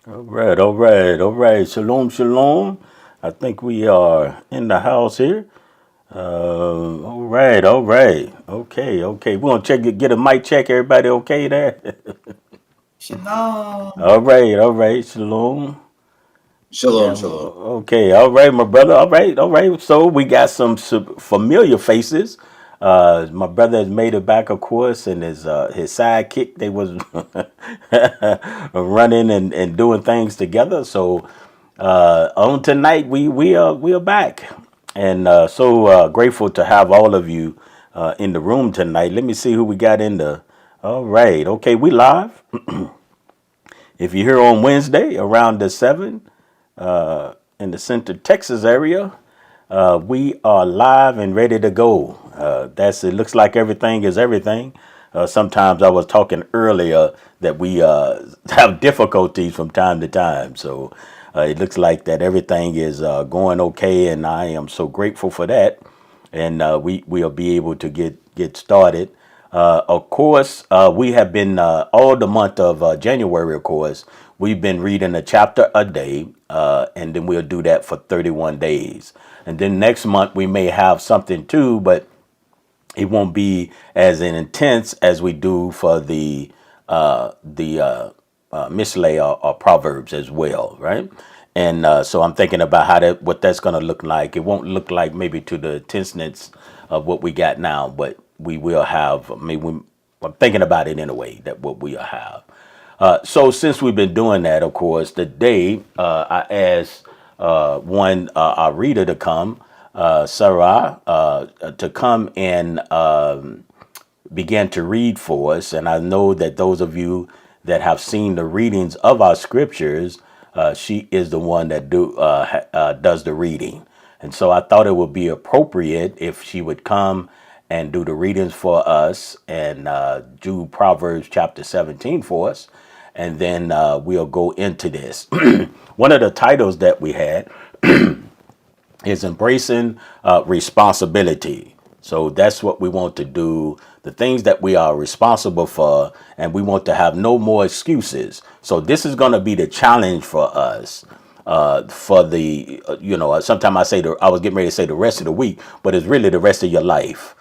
All right, all right, all right. Shalom, shalom. I think we are in the house here. All right, all right. Okay, okay. We're gonna check it, get a mic check. Everybody okay there? Shalom. All right. Shalom. Yeah. Shalom, shalom. Okay. All right, my brother. All right. All right. So we got some familiar faces. My brother has made it back, of course, and his sidekick. They was running and doing things together. So on tonight, we are back, and so grateful to have all of you in the room tonight. Let me see who we got in the. All right. Okay. We live. If you're here on Wednesday around the 7 in the Center Texas area, we are live and ready to go. That's it. Looks like everything is everything. Sometimes I was talking earlier that we have difficulties from time to time. So it looks like that everything is going okay, and I am so grateful for that. And we will be able to get started. Of course, we have been all the month of January. Of course, we've been reading a chapter a day, and then we'll do that for 31 days. And then next month we may have something too, but it won't be as intense as we do for the Mishlei or Proverbs as well, right? And so I'm thinking about what that's going to look like. It won't look like maybe to the intenseness of what we got now, but we will have. I mean, I'm thinking about it in a way that what we'll have. So since we've been doing that, of course, today I asked our reader to come, Sarah, to come and begin to read for us. And I know that those of you that have seen the readings of our scriptures, she is the one that does the reading. And so I thought it would be appropriate if she would come and do the readings for us and do Proverbs chapter 17 for us. And then we'll go into this. One of the titles that we had is embracing responsibility. So that's what we want to do, the things that we are responsible for, and we want to have no more excuses. So this is going to be the challenge for us for sometimes I was getting ready to say the rest of the week, but it's really the rest of your life.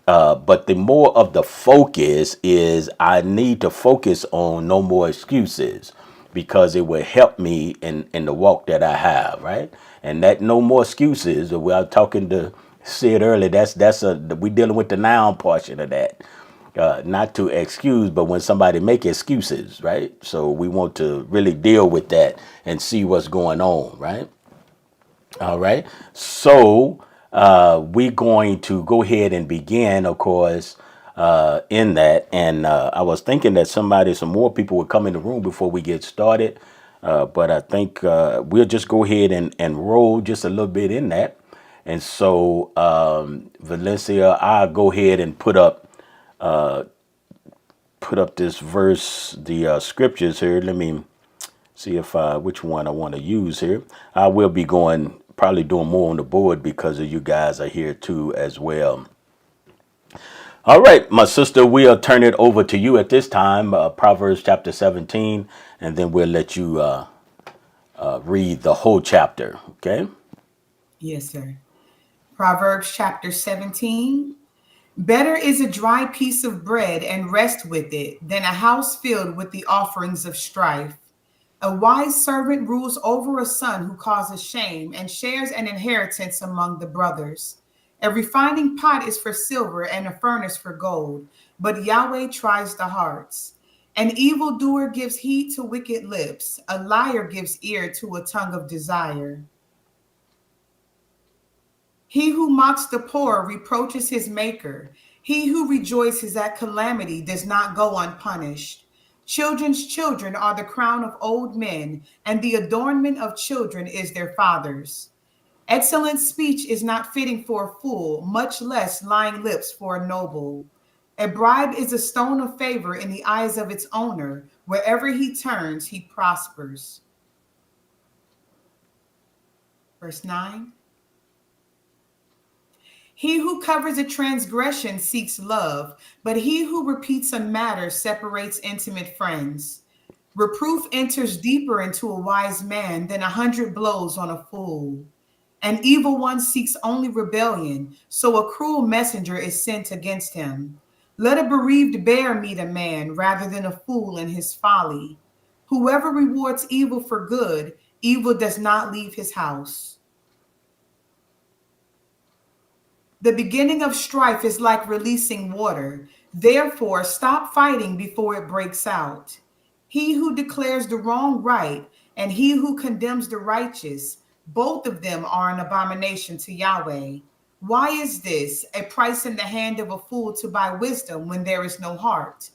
But the more of the focus is I need to focus on no more excuses because it will help me in the walk that I have, right? And that no more excuses, we are talking to Sid earlier, we dealing with the noun portion of that. Not to excuse, but when somebody make excuses, right? So we want to really deal with that and see what's going on, right? All right. So we're going to go ahead and begin, of course, in that. And I was thinking that some more people would come in the room before we get started. But I think we'll just go ahead and roll just a little bit in that. And so, Valencia, I'll go ahead and put up this verse, the scriptures here. Let me see if which one I want to use here. I will be going probably doing more on the board because of you guys are here too as well. All right, my sister, we'll turn it over to you at this time, Proverbs chapter 17, and then we'll let you read the whole chapter. Okay. Yes, sir. Proverbs chapter 17. Better is a dry piece of bread and rest with it than a house filled with the offerings of strife. A wise servant rules over a son who causes shame and shares an inheritance among the brothers. A refining pot is for silver and a furnace for gold, but Yahweh tries the hearts. An evildoer gives heed to wicked lips, a liar gives ear to a tongue of desire. He who mocks the poor reproaches his maker. He who rejoices at calamity does not go unpunished. Children's children are the crown of old men, and the adornment of children is their fathers. Excellent speech is not fitting for a fool, much less lying lips for a noble. A bribe is a stone of favor in the eyes of its owner. Wherever he turns, he prospers. Verse 9. He who covers a transgression seeks love, but he who repeats a matter separates intimate friends. Reproof enters deeper into a wise man than 100 blows on a fool. An evil one seeks only rebellion, so a cruel messenger is sent against him. Let a bereaved bear meet a man rather than a fool in his folly. Whoever rewards evil for good, evil does not leave his house. The beginning of strife is like releasing water. Therefore, stop fighting before it breaks out. He who declares the wrong right and he who condemns the righteous, both of them are an abomination to Yahweh. Why is this a price in the hand of a fool to buy wisdom when there is no heart?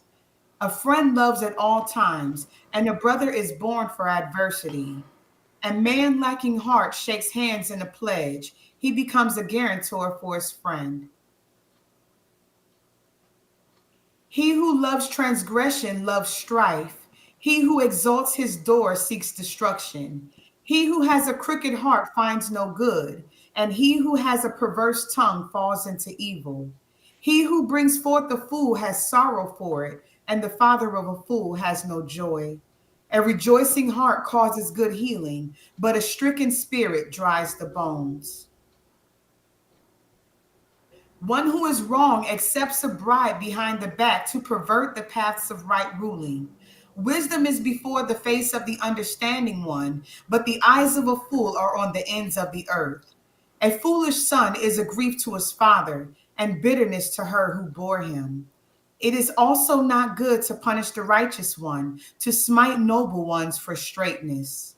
A friend loves at all times, and a brother is born for adversity. A man lacking heart shakes hands in a pledge. He becomes a guarantor for his friend. He who loves transgression loves strife. He who exalts his door seeks destruction. He who has a crooked heart finds no good, and he who has a perverse tongue falls into evil. He who brings forth a fool has sorrow for it, and the father of a fool has no joy. A rejoicing heart causes good healing, but a stricken spirit dries the bones. One who is wrong accepts a bribe behind the back to pervert the paths of right ruling. Wisdom is before the face of the understanding one, but the eyes of a fool are on the ends of the earth. A foolish son is a grief to his father, and bitterness to her who bore him. It is also not good to punish the righteous one, to smite noble ones for straightness.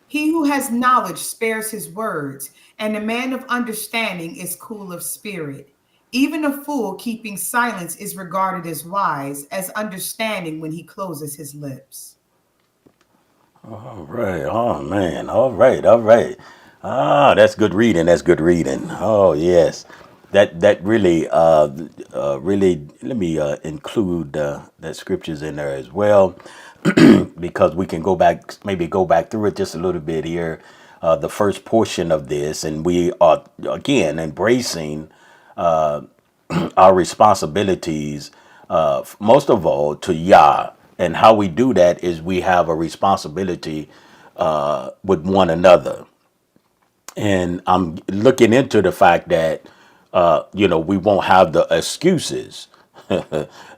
He who has knowledge spares his words, and a man of understanding is cool of spirit. Even a fool keeping silence is regarded as wise, as understanding when he closes his lips. All right. Oh man. All right. All right. Ah, that's good reading. That's good reading. Oh yes. That really really let me include that scriptures in there as well because we can go back maybe go back through it just a little bit here. The first portion of this, and we are again embracing our responsibilities, most of all to Yah. And how we do that is we have a responsibility with one another. And I'm looking into the fact that, we won't have the excuses.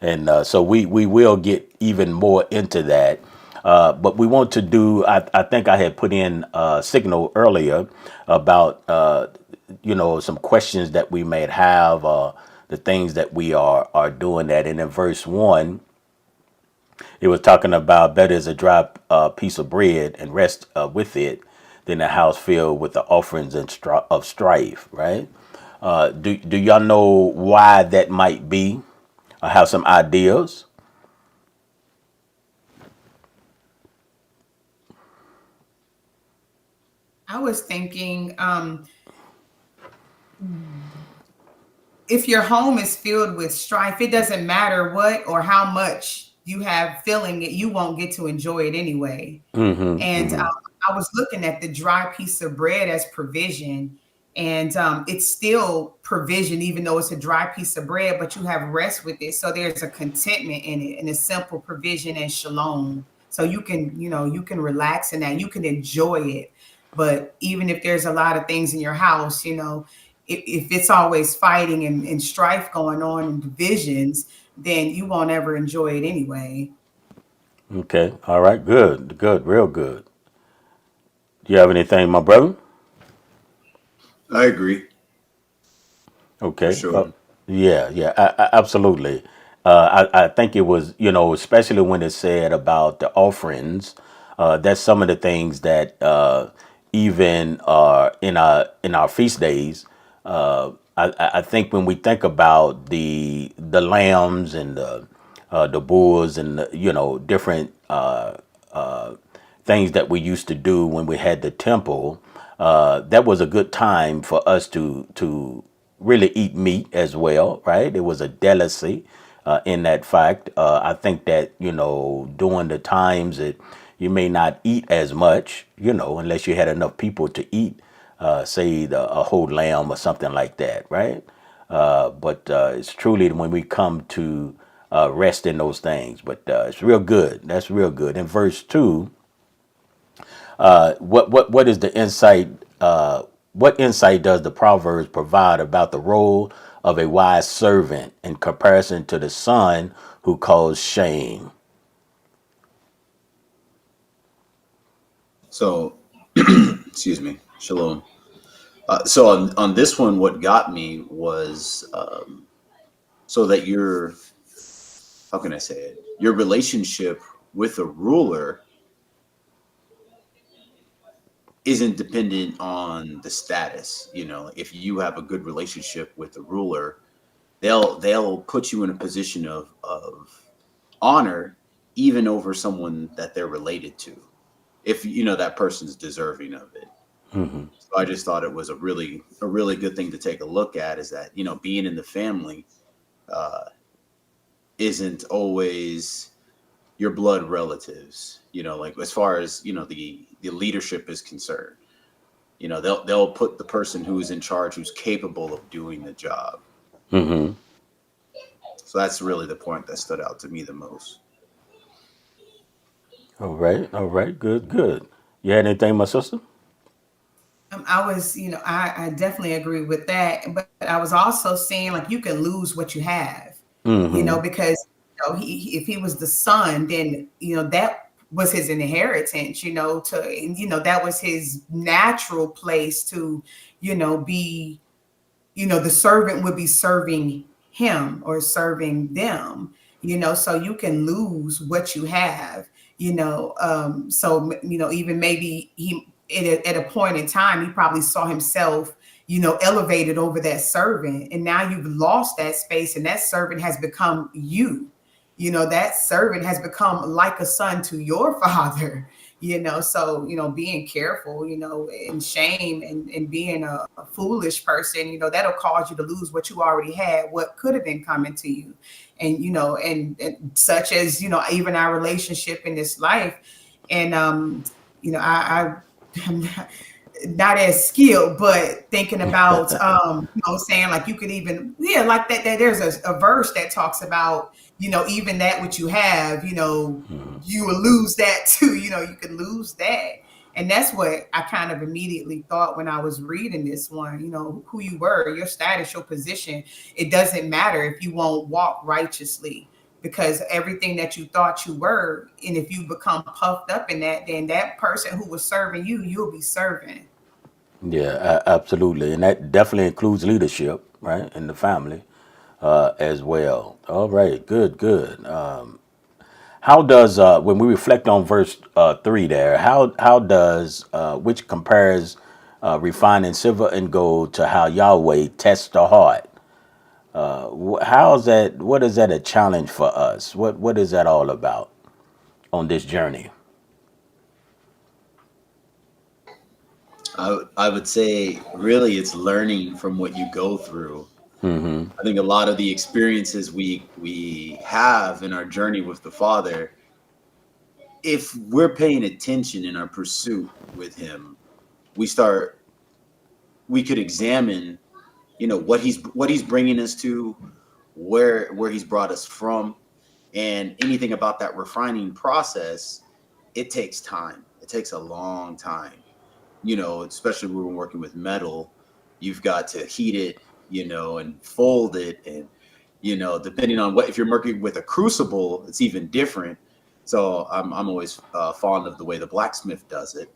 And so we will get even more into that. But we want to do, I think I had put in a signal earlier about, some questions that we may have, the things that we are doing that. And in verse 1, it was talking about better is a dry piece of bread and rest with it than a house filled with the offerings and of strife, right? Do y'all know why that might be? I have some ideas. I was thinking, if your home is filled with strife, it doesn't matter what or how much you have filling it, you won't get to enjoy it anyway. And I was looking at the dry piece of bread as provision, and it's still provision, even though it's a dry piece of bread, but you have rest with it. So there's a contentment in it and a simple provision and shalom. So you can relax in that, you can enjoy it. But even if there's a lot of things in your house, if it's always fighting and strife going on and divisions, then you won't ever enjoy it anyway. Okay. All right. Good. Good. Real good. Do you have anything, my brother? I agree for Okay. sure. Yeah, yeah, absolutely. I think it was, especially when it said about the offerings, that's some of the things that even in our feast days, I think when we think about the lambs and the bulls and different things that we used to do when we had the temple, that was a good time for us to really eat meat as well, right? It was a delicacy in that fact. I think that during the times that you may not eat as much, unless you had enough people to eat, say a whole lamb or something like that, right? But it's truly when we come to rest in those things. But it's real good. That's real good. In verse 2, what is the insight? What insight does the Proverbs provide about the role of a wise servant in comparison to the son who caused shame? So, excuse me, shalom. So on this one, what got me was so that how can I say it? Your relationship with a ruler isn't dependent on the status. You know, if you have a good relationship with the ruler, they'll put you in a position of honor, even over someone that they're related to, if you know that person's deserving of it. Hmm. So I just thought it was a really good thing to take a look at, is that, being in the family uh, isn't always your blood relatives. Like, as far as the leadership is concerned, they'll put the person who is in charge, who's capable of doing the job. Hmm. So that's really the point that stood out to me the most. All right. All right. Good. Good. You had anything, my sister? I was, I definitely agree with that. But I was also saying, like, you can lose what you have, Hmm. because if he was the son, then that was his inheritance. That was his natural place to, be, the servant would be serving him or serving them, so you can lose what you have, so even maybe he at a point in time he probably saw himself elevated over that servant, and now you've lost that space, and that servant has become you. That servant has become like a son to your father. So being careful, and shame, and being a foolish person, that'll cause you to lose what you already had, what could have been coming to you. And and such as even our relationship in this life. And I'm not as skilled, but thinking about saying, like, you could even, yeah, like that there's a verse that talks about, even that which you have, you will lose that too. You can lose that. And that's what I kind of immediately thought when I was reading this one. Who you were, your status, your position, it doesn't matter if you won't walk righteously, because everything that you thought you were, and if you become puffed up in that, then that person who was serving you, you'll be serving. Yeah, absolutely. And that definitely includes leadership, right, in the family as well. All right. Good. Good. How does when we reflect on verse 3 there? How does which compares refining silver and gold to how Yahweh tests the heart? How is that? What is that a challenge for us? What is that all about on this journey? I would say, really, it's learning from what you go through. Hmm. I think a lot of the experiences we have in our journey with the Father, if we're paying attention in our pursuit with Him, we start we could examine, what He's bringing us to, where He's brought us from, and anything about that refining process. It takes time. It takes a long time. Especially when we're working with metal, you've got to heat it, and fold it, and depending on if you're working with a crucible, it's even different. So I'm always fond of the way the blacksmith does it,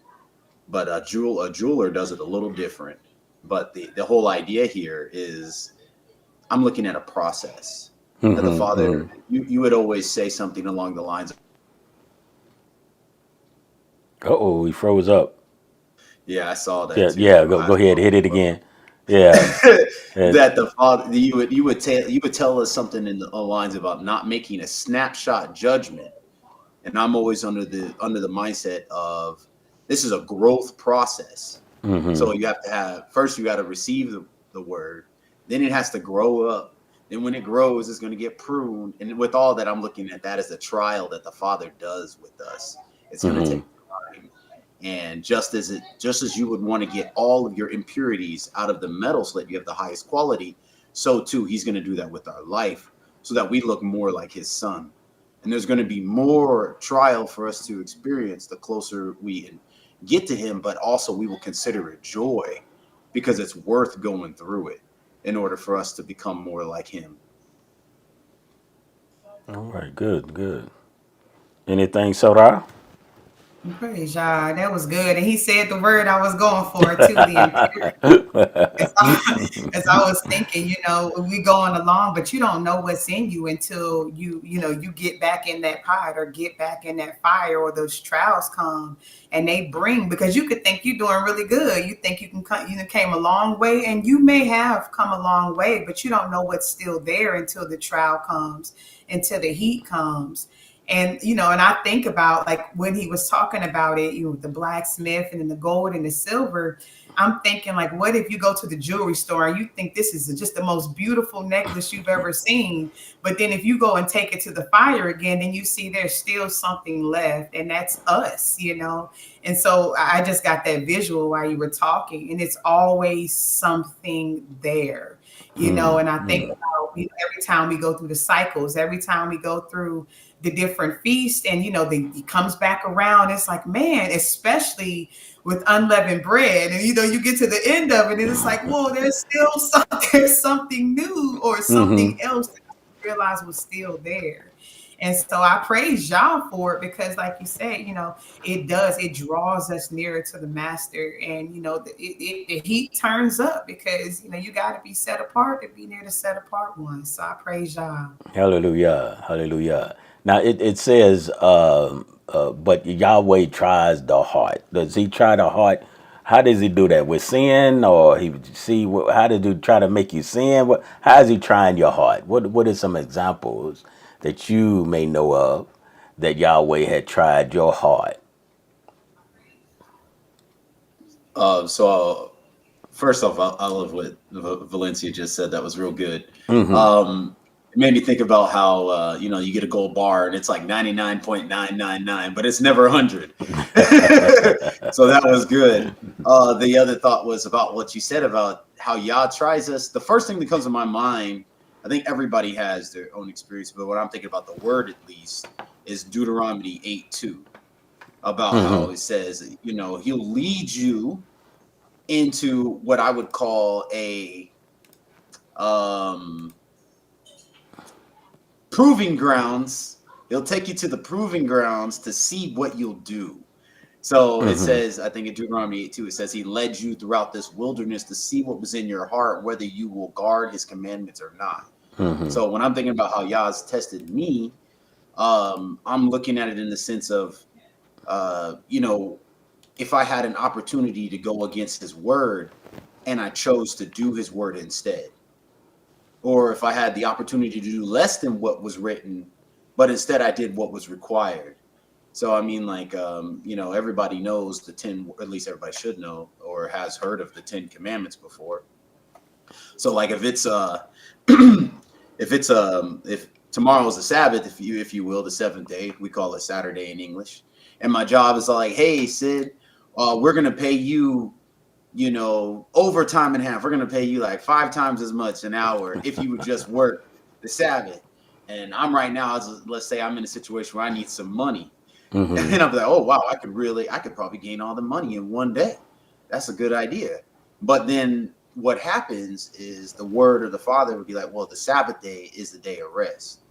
but a jeweler does it a little different. But the whole idea here is, I'm looking at a process that the Hmm. Father. Hmm. You would always say something along the lines. Uh-oh, he froze up. Yeah, I saw that Yeah, too. yeah. Go ahead, hit it again. Yeah. It, That the Father, you would tell us something in the lines about not making a snapshot judgment, and I'm always under the mindset of, this is a growth process. hmm. So you have to have, first you got to receive the word, then it has to grow up. Then when it grows, it's going to get pruned. And with all that, I'm looking at that as a trial that the Father does with us. It's going to Hmm. take time. And just as you would want to get all of your impurities out of the metal so that you have the highest quality, so too He's going to do that with our life, so that we look more like his son. And there's going to be more trial for us to experience the closer we get to him, but also we will consider it joy because it's worth going through it in order for us to become more like him. All right, good, good. Anything, Sarah? Praise God. That was good. And he said the word I was going for too, the encouragement. As as I was thinking, we going along, but you don't know what's in you until you get back in that pot or get back in that fire, or those trials come and they bring, because you could think you're doing really good. You think you can come, came a long way, and you may have come a long way, but you don't know what's still there until the trial comes, until the heat comes. And I think about, like, when he was talking about it, with the blacksmith and then the gold and the silver. I'm thinking, like, what if you go to the jewelry store and you think this is just the most beautiful necklace you've ever seen, but then if you go and take it to the fire again, then you see there's still something left, and that's us. And so I just got that visual while you were talking, and it's always something there. And I think about, every time we go through the cycles, every time we go through the different feasts, and it comes back around. It's like, man, especially with unleavened bread, and you get to the end of it, and it's like, whoa, there's something new, or something else that I realized was still there. And so I praise y'all for it, because, like you said, it draws us nearer to the master, and the heat turns up, because you got to be set apart to be near the set apart one. So I praise y'all. Hallelujah, hallelujah. Now it says, but Yahweh tries the heart. Does he try the heart? How does he do that? With sin, or he see? How does he try to make you sin? How is he trying your heart? What are some examples that you may know of that Yahweh had tried your heart? So first off, I love what Valencia just said. That was real good. It made me think about how you get a gold bar and it's like 99.999, but it's never 100. So that was good. The other thought was about what you said about how Yah tries us. The first thing that comes to my mind, I think everybody has their own experience, but what I'm thinking about, the word at least, is Deuteronomy 8:2, about how it says, he'll lead you into what I would call a proving grounds. He'll take you to the proving grounds to see what you'll do. So it says, I think in Deuteronomy 8:2, it says he led you throughout this wilderness to see what was in your heart, whether you will guard his commandments or not. So when I'm thinking about how Yah's tested me, I'm looking at it in the sense of, if I had an opportunity to go against his word and I chose to do his word instead, or if I had the opportunity to do less than what was written, but instead I did what was required. So, I mean, like, everybody knows the 10, or at least everybody should know, or has heard of the 10 commandments before. So, like, if it's, if tomorrow's the Sabbath, if you will, the seventh day, we call it Saturday in English. And my job is like, hey, Sid, we're going to pay you, overtime and a half. We're going to pay you like 5 times as much an hour if you would just work the Sabbath. And I'm right now, let's say I'm in a situation where I need some money. And I'm like, oh, wow, I could probably gain all the money in one day. That's a good idea. But then what happens is the word of the Father would be like, well, the Sabbath day is the day of rest.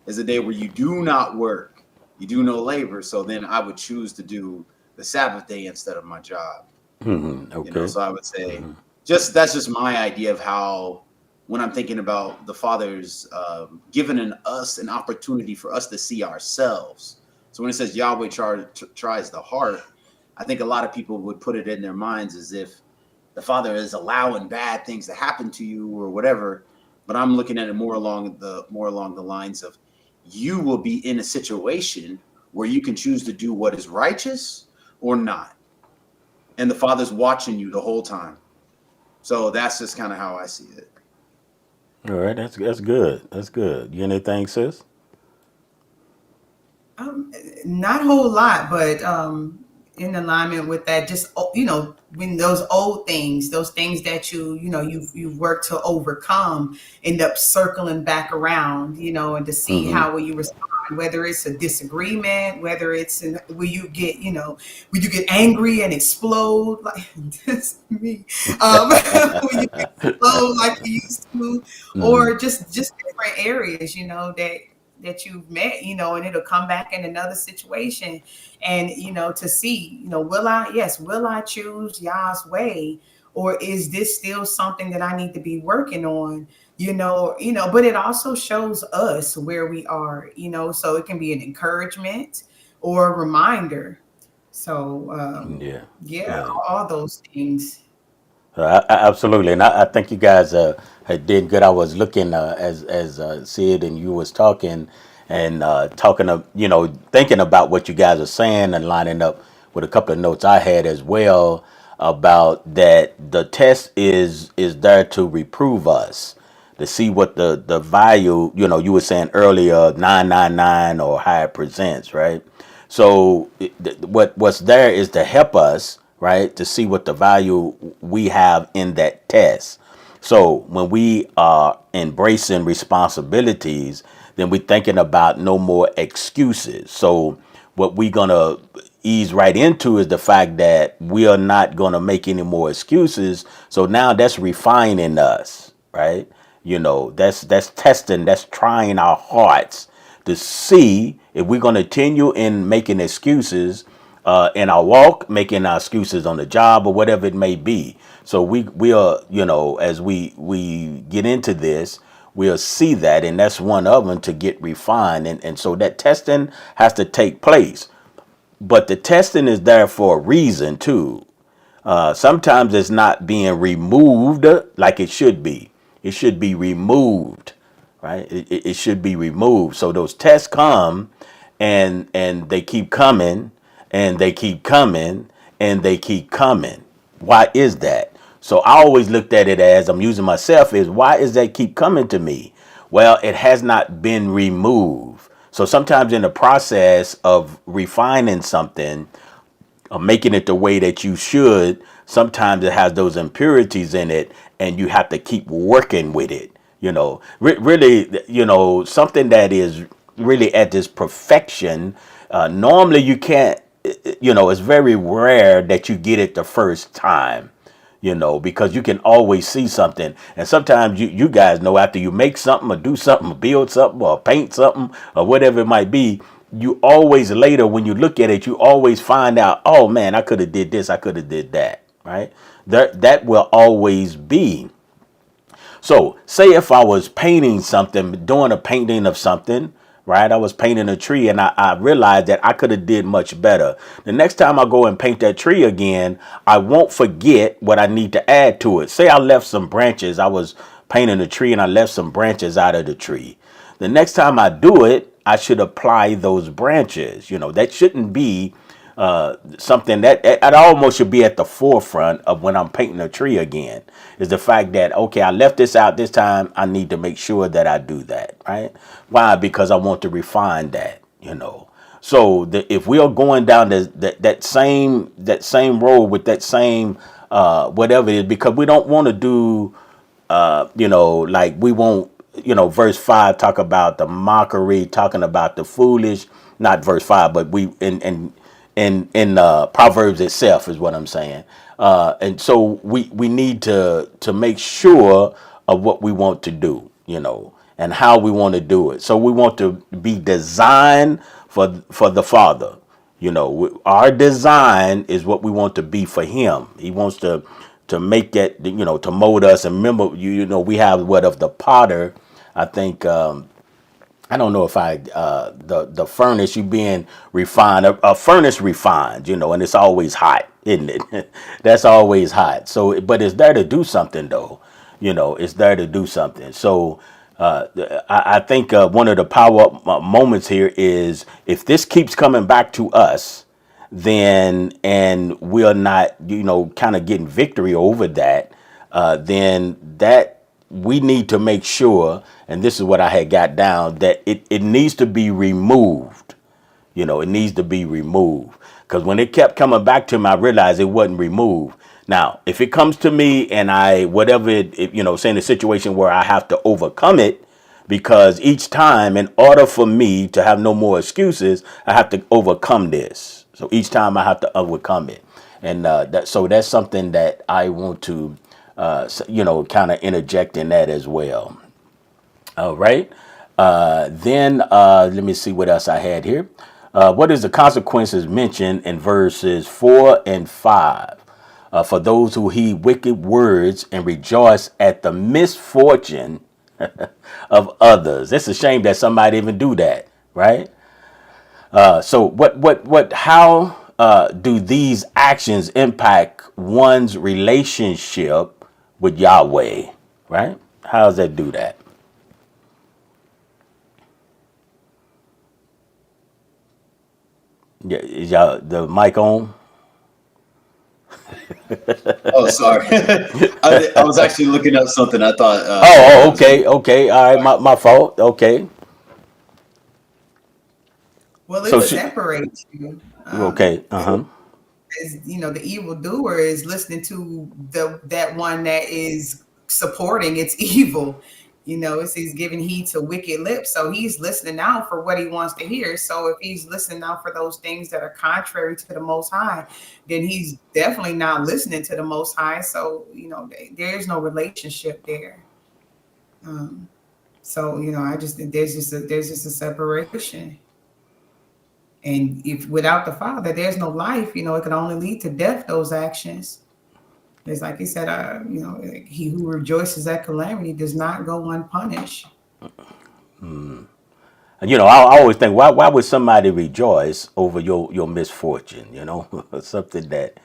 It's the day where you do not work. You do no labor. So then I would choose to do the Sabbath day instead of my job. Okay. So I would say that's just my idea of how, when I'm thinking about the Father's giving us an opportunity for us to see ourselves. So when it says Yahweh tries the heart, I think a lot of people would put it in their minds as if the Father is allowing bad things to happen to you or whatever. But I'm looking at it more along the lines of, you will be in a situation where you can choose to do what is righteous or not. And the Father's watching you the whole time. So that's just kind of how I see it. All right. That's good. That's good. You anything, sis? Not a whole lot, but in alignment with that, just when those old things, those things that you've worked to overcome, end up circling back around, and to see Hmm. how will you respond, whether it's a disagreement, whether it's will you get will you get angry and explode like that's me, will you explode like you used to, Hmm. or just different areas, that you've met, and it'll come back in another situation, and to see, will I choose Yah's way, or is this still something that I need to be working on, but it also shows us where we are, so it can be an encouragement or a reminder. So Yeah. yeah, Yeah. all those things. Absolutely, and I think you guys had did good. I was looking as Sid and you was talking and talking of thinking about what you guys are saying and lining up with a couple of notes I had as well about that the test is there to reprove us to see what the value you were saying earlier 999 or how it presents, right? So what's there is to help us, right, to see what the value we have in that test. So when we are embracing responsibilities, then we're thinking about no more excuses. So what we're gonna ease right into is the fact that we are not gonna make any more excuses. So now that's refining us, right? That's testing, that's trying our hearts to see if we're going to continue in making excuses in our walk, making our excuses on the job or whatever it may be. So we are, as we get into this, we'll see that, and that's one of them to get refined, and so that testing has to take place. But the testing is there for a reason too. Sometimes it's not being removed like it should be. It should be removed, right? It should be removed. So those tests come, and they keep coming, and they keep coming, and they keep coming. Why is that? So I always looked at it as I'm using myself is why is that keep coming to me? Well, it has not been removed. So sometimes in the process of refining something, or making it the way that you should, sometimes it has those impurities in it, and you have to keep working with it. Really, something that is really at this perfection. Normally, you can't. It's very rare that you get it the first time. Because you can always see something. And sometimes you guys know after you make something or do something or build something or paint something or whatever it might be, you always later when you look at it, you always find out, oh man, I could have did this, I could have did that, right? That will always be. So, say if I was painting something, doing a painting of something, right? I was painting a tree and I realized that I could have did much better. The next time I go and paint that tree again, I won't forget what I need to add to it. Say I left some branches. I was painting a tree and I left some branches out of the tree. The next time I do it, I should apply those branches. That shouldn't be something that almost should be at the forefront of when I'm painting a tree again is the fact that, okay, I left this out this time. I need to make sure that I do that, right? Why? Because I want to refine that. So if we are going down that same road with that same whatever it is, because we don't want to do like we won't, verse 5 talk about the mockery, talking about the foolish, not verse 5, but we in Proverbs itself is what I'm saying. And so we need to make sure of what we want to do, and how we want to do it. So we want to be designed for the Father. Our design is what we want to be for Him. He wants to make it, to mold us. And remember, we have what of the potter. I think I don't know if the furnace you being refined, a furnace refined, and it's always hot, isn't it? That's always hot. So, but it's there to do something though. It's there to do something. So. I think one of the power up moments here is if this keeps coming back to us, then and we're not kind of getting victory over that, then that we need to make sure, and this is what I had got down, that it needs to be removed. It needs to be removed. Because when it kept coming back to me, I realized it wasn't removed. Now, if it comes to me and whatever say in a situation where I have to overcome it, because each time, in order for me to have no more excuses, I have to overcome this. So each time I have to overcome it. And so that's something that I want to, kind of interject in that as well. All right. Then let me see what else I had here. What is the consequences mentioned in verses 4 and 5? For those who heed wicked words and rejoice at the misfortune of others. It's a shame that somebody even do that, right? How do these actions impact one's relationship with Yahweh, right? How does that do that? Yeah, is y'all the mic on? Oh, sorry. I was actually looking up something. I thought Oh, somebody was okay, speaking. okay, all right, Sorry. my fault. Okay, Well, it so But separates you. okay, uh-huh. Is the evildoer is listening to that one that is supporting its evil. It's he's giving heed to wicked lips, so he's listening out for what he wants to hear. So if he's listening out for those things that are contrary to the Most High, then he's definitely not listening to the Most High. So there's no relationship there. So I just think there's just a separation. And if without the Father, there's no life, it can only lead to death, those actions. It's like he said, he who rejoices at calamity does not go unpunished. I always think, why would somebody rejoice over your misfortune? Something that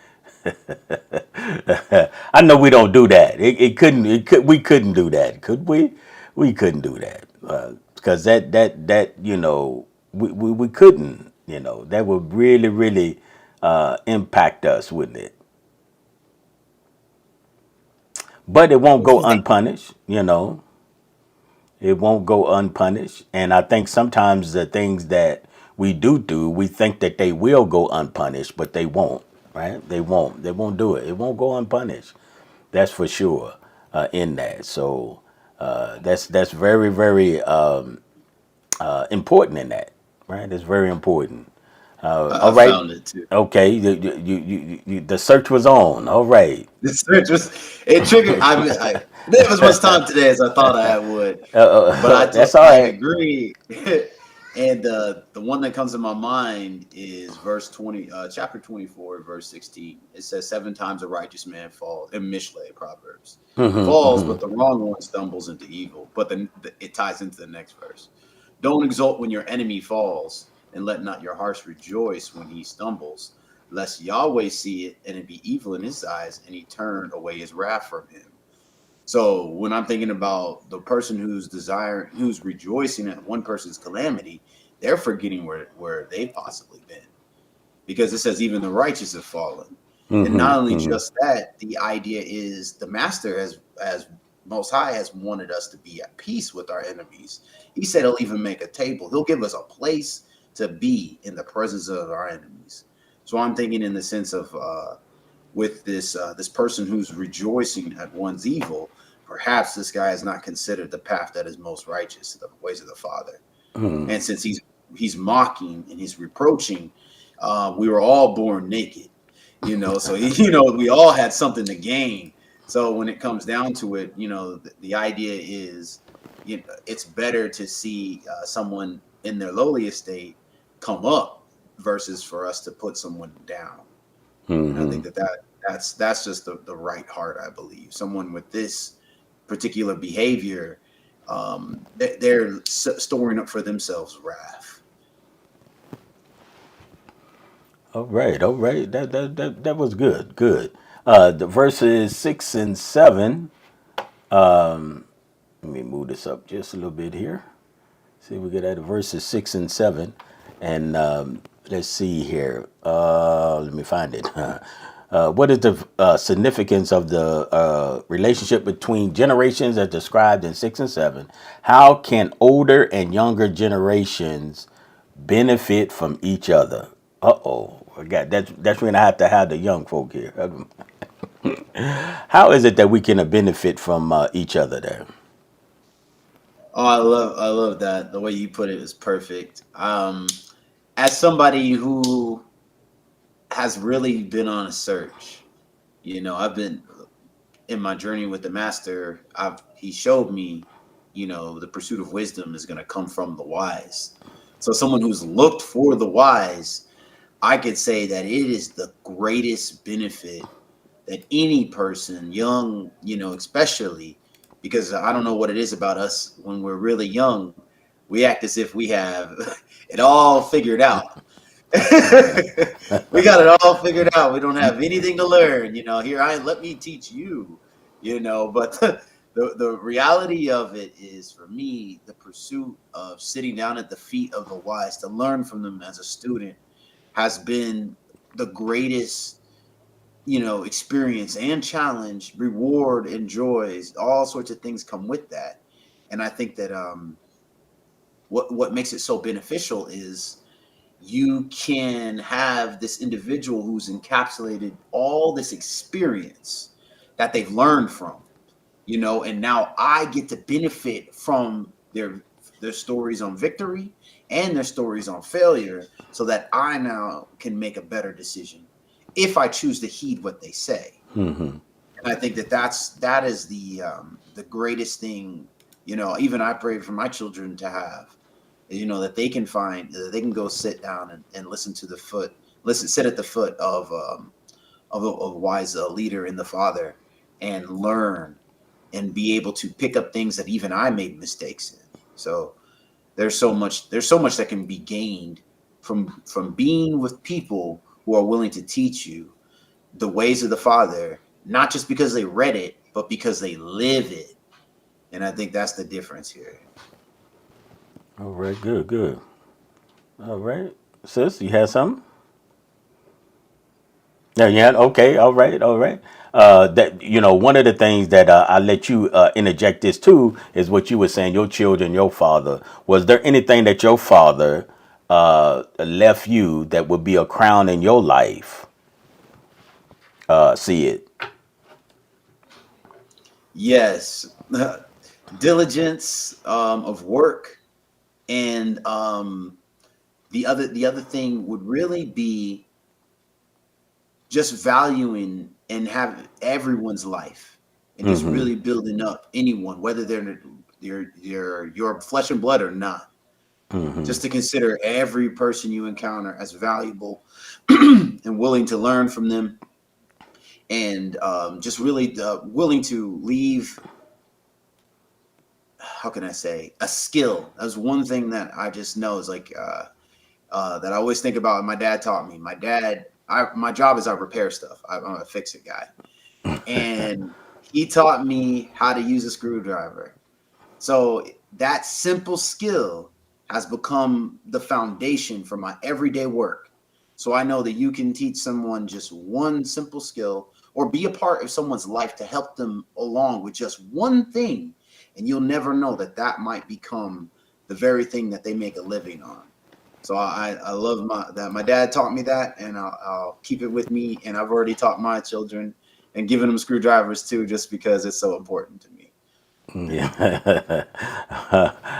I know we don't do that. We couldn't do that, could we? We couldn't do that because that we couldn't. That would really really impact us, wouldn't it? But it won't Which go was unpunished. It won't go unpunished. And I think sometimes the things that we do, we think that they will go unpunished, but they won't, right? They won't. They won't do it. It won't go unpunished. That's for sure in that. So that's very, very important in that, right? That's very important. I All right. found it too. Okay. The search was on. All right. The search was it triggered. I didn't have as much time today as I thought I would, but That's all I right. agree. And the one that comes to my mind is verse 20, chapter 24, verse 16. It says, 7 times a righteous man falls, in Mishle, Proverbs, falls, but the wrong one stumbles into evil. But then it ties into the next verse. Don't exult when your enemy falls, and let not your hearts rejoice when he stumbles, lest Yahweh see it and it be evil in his eyes, and he turn away his wrath from him. So when I'm thinking about the person who's rejoicing at one person's calamity, they're forgetting where they've possibly been. Because it says even the righteous have fallen. And not only just that, the idea is the master as most high has wanted us to be at peace with our enemies. He said he'll even make a table. He'll give us a place to be in the presence of our enemies. So I'm thinking in the sense of with this person who's rejoicing at one's evil, perhaps this guy is not considered the path that is most righteous, the ways of the Father. And since he's mocking and he's reproaching, we were all born naked, so we all had something to gain. So when it comes down to it, the idea is, it's better to see someone in their lowly estate come up versus for us to put someone down. And I think that's just the right heart, I believe. Someone with this particular behavior, they're storing up for themselves wrath. All right, all right. That was good. Good. The verses 6 and 7. Let me move this up just a little bit here. See if we get at verses 6 and 7, and let's see here. Let me find it. What is the significance of the relationship between generations as described in 6 and 7? How can older and younger generations benefit from each other? Uh-oh. I got that's when I have to have the young folk here. How is it that we can benefit from each other there? Oh, I love that. The way you put it is perfect. As somebody who has really been on a search, I've been in my journey with the master. He showed me, the pursuit of wisdom is going to come from the wise. So someone who's looked for the wise, I could say that it is the greatest benefit that any person, young, especially, because I don't know what it is about us when we're really young, we act as if we have it all figured out. We got it all figured out. We don't have anything to learn. Here let me teach you. But the reality of it is, for me, the pursuit of sitting down at the feet of the wise to learn from them as a student has been the greatest experience and challenge, reward and joys. All sorts of things come with that. And I think that what makes it so beneficial is you can have this individual who's encapsulated all this experience that they've learned from, and now I get to benefit from their stories on victory and their stories on failure, so that I now can make a better decision if I choose to heed what they say. Hmm. And I think that is the greatest thing. Even I pray for my children to have, that they can find, that they can go sit down and sit at the foot of a wise leader in the Father, and learn and be able to pick up things that even I made mistakes in. So there's so much that can be gained from being with people who are willing to teach you the ways of the Father, not just because they read it, but because they live it. And I think that's the difference here. All right, good, good. All right, sis, you had something? Yeah, yeah. Okay, all right, all right. That one of the things that I let you interject this too is what you were saying. Your children, your father. Was there anything that your father left you that would be a crown in your life? See it. Yes. Diligence of work, and the other thing would really be just valuing and have everyone's life, and just Mm-hmm. really building up anyone, whether they're your flesh and blood or not. Mm-hmm. Just to consider every person you encounter as valuable and willing to learn from them, and just really willing to leave, how can I say, a skill. That's one thing that I just know is like that I always think about. My dad taught me. My job is I repair stuff. I'm a fix it guy, and he taught me how to use a screwdriver. So that simple skill has become the foundation for my everyday work. So I know that you can teach someone just one simple skill, or be a part of someone's life to help them along with just one thing. And you'll never know that that might become the very thing that they make a living on. So I love that my dad taught me that, and I'll keep it with me. And I've already taught my children and given them screwdrivers too, just because it's so important to me. Yeah.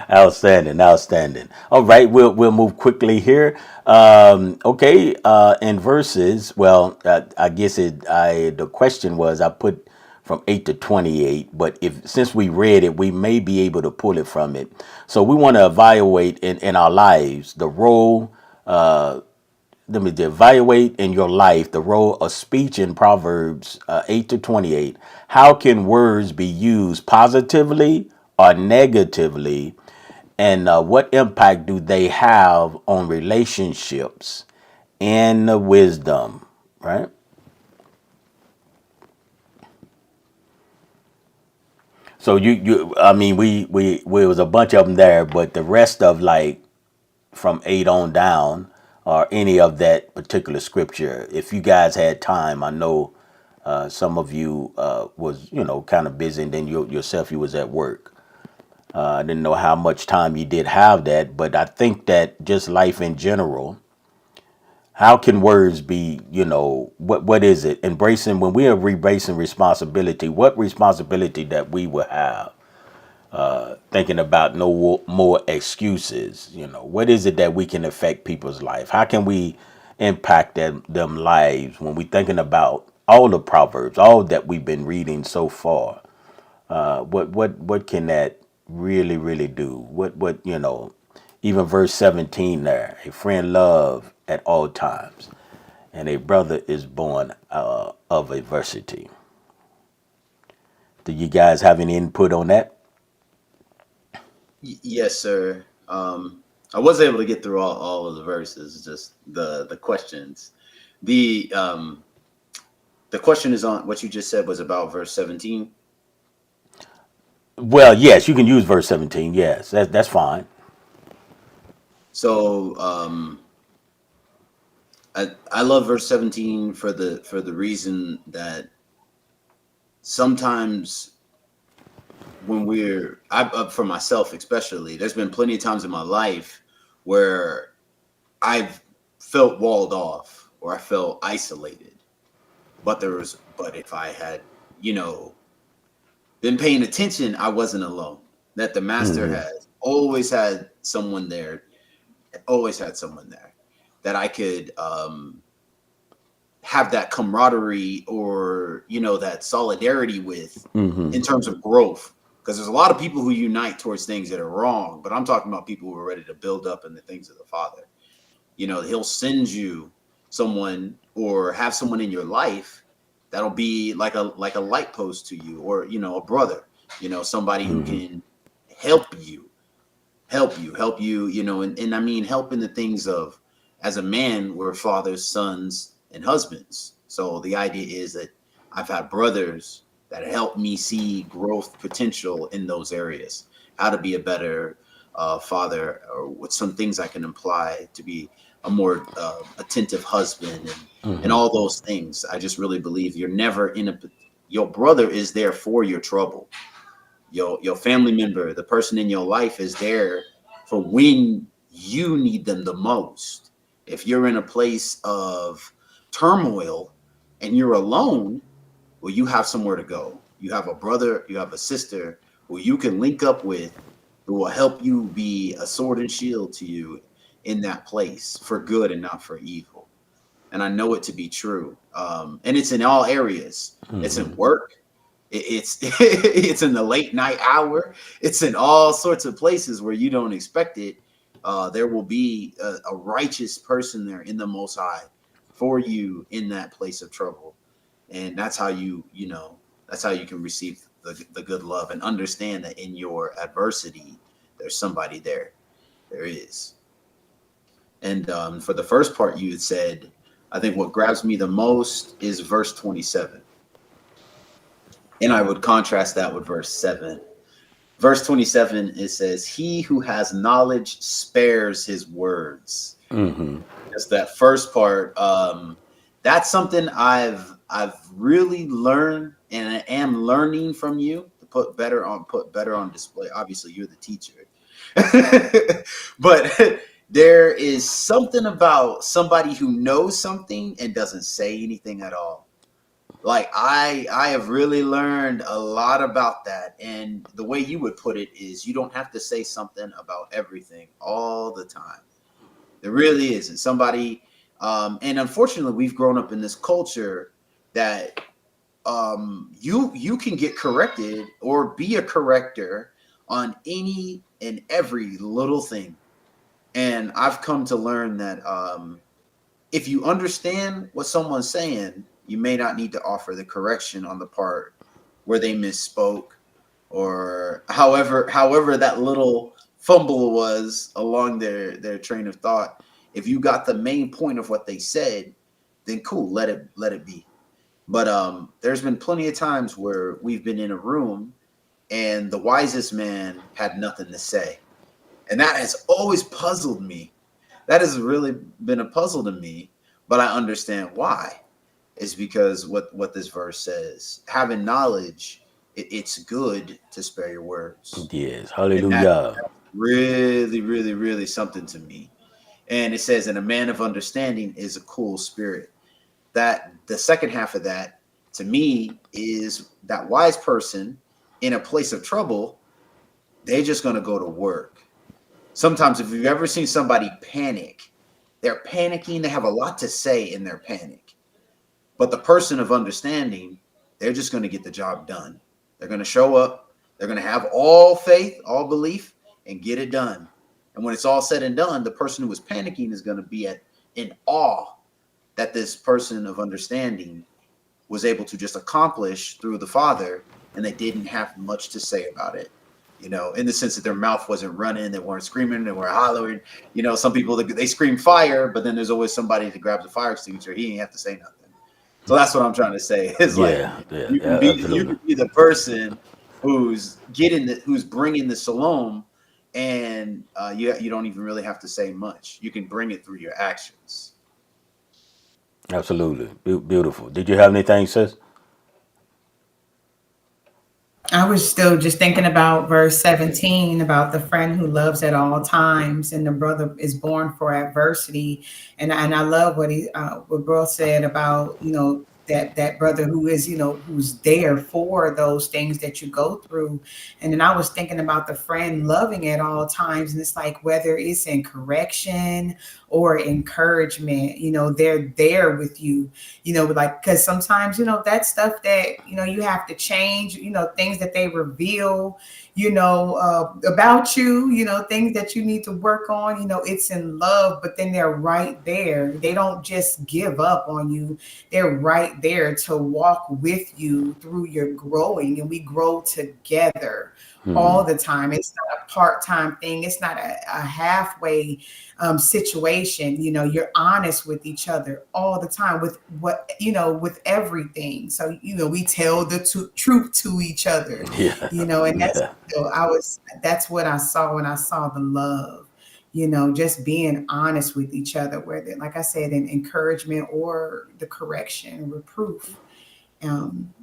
Outstanding, outstanding. All right, we'll move quickly here. Okay, in verses, well, I guess the question was I put from 8 to 28, but if since we read it, we may be able to pull it from it. So we want to evaluate in our lives the role. Let me evaluate in your life the role of speech in Proverbs 8 to 28. How can words be used positively or negatively? And what impact do they have on relationships and the wisdom? Right. So I mean, we was a bunch of them there, but the rest of like from 8 on down, or any of that particular scripture. If you guys had time, I know some of you was kind of busy, and then yourself you was at work. I didn't know how much time you did have that, but I think that just life in general, How can words be, what is it? Embracing, when we are embracing responsibility, what responsibility that we will have, thinking about more excuses, what is it that we can affect people's life? How can we impact them lives when we thinking about all the proverbs, all that we've been reading so far? What can that really do? Even verse 17 there, a friend love at all times, and a brother is born of adversity. Do you guys have any input on that? Yes, sir. I was able to get through all of the verses, just the questions. The the question is on what you just said was about verse 17. Well, yes, you can use verse 17. Yes, that's fine. So I love verse 17 for the reason that sometimes when for myself especially, there's been plenty of times in my life where I've felt walled off or I felt isolated. But if I had, you know, been paying attention, I wasn't alone. That the master Hmm. has always had someone there, always had someone there that I could have that camaraderie or that solidarity with Hmm. in terms of growth. Because there's a lot of people who unite towards things that are wrong, but I'm talking about people who are ready to build up in the things of the Father. He'll send you someone or have someone in your life that'll be like a light post to you, or a brother, somebody who Hmm. can help you and I mean help in the things of, as a man, we're fathers, sons, and husbands. So the idea is that I've had brothers that help me see growth potential in those areas, how to be a better father, or what some things I can apply to be a more attentive husband, and Hmm. all those things. I just really believe you're never in a your brother is there for your trouble. Your family member, the person in your life, is there for when you need them the most. If you're in a place of turmoil and you're alone, well, you have somewhere to go. You have a brother, you have a sister who you can link up with, who will help you be a sword and shield to you in that place for good and not for evil. And I know it to be true. And it's in all areas. It's Hmm. in work. It's it's in the late night hour. It's in all sorts of places where you don't expect it. There will be a righteous person there in the Most High for you in that place of trouble, and that's how that's how you can receive the good love and understand that in your adversity, there's somebody there. There is. And for the first part, you had said, I think what grabs me the most is verse 27. And I would contrast that with verse 7. Verse 27, it says, he who has knowledge spares his words. Hmm. Just that first part. That's something I've really learned and I am learning from you to put better on display. Obviously, you're the teacher. But there is something about somebody who knows something and doesn't say anything at all. Like I have really learned a lot about that. And the way you would put it is, you don't have to say something about everything all the time. There really isn't somebody. And unfortunately, we've grown up in this culture that you can get corrected or be a corrector on any and every little thing. And I've come to learn that if you understand what someone's saying, you may not need to offer the correction on the part where they misspoke, or however that little fumble was along their train of thought. If you got the main point of what they said, then cool, let it be. But there's been plenty of times where we've been in a room and the wisest man had nothing to say. And that has always puzzled me. That has really been a puzzle to me, but I understand why. Is because what this verse says, having knowledge, it's good to spare your words. Yes. And that Hallelujah. really, really, really something to me. And it says, and a man of understanding is a cool spirit. That the second half of that to me is that wise person in a place of trouble, they're just going to go to work. Sometimes if you've ever seen somebody panic, they're panicking, they have a lot to say in their panic. But the person of understanding, they're just going to get the job done. They're going to show up, they're going to have all faith, all belief, and get it done. And when it's all said and done, the person who was panicking is going to be in awe that this person of understanding was able to just accomplish through the Father, and they didn't have much to say about it. In the sense that their mouth wasn't running, they weren't screaming, they weren't hollering. Some people, they scream fire, but then there's always somebody that grabs a fire extinguisher. He ain't have to say nothing. So that's what I'm trying to say. Is like Yeah, you absolutely. can be the person who's bringing the shalom, and you don't even really have to say much. You can bring it through your actions. Absolutely. Beautiful. Did you have anything, sis? I was still just thinking about verse 17 about the friend who loves at all times, and the brother is born for adversity. And I love what Bro said about that brother who is who's there for those things that you go through. And then I was thinking about the friend loving at all times, and it's like whether it's in correction or encouragement, they're there with you, like, because sometimes, that stuff that, you have to change, things that they reveal, about you, things that you need to work on, it's in love, but then they're right there. They don't just give up on you. They're right there to walk with you through your growing, and we grow together all the time. It's not a part-time thing. It's not a halfway situation. You're honest with each other all the time with with everything. So, we tell the truth to each other, Yeah. and that's, Yeah. that's what I saw when I saw the love, just being honest with each other, whether, like I said, in encouragement or the correction, reproof, and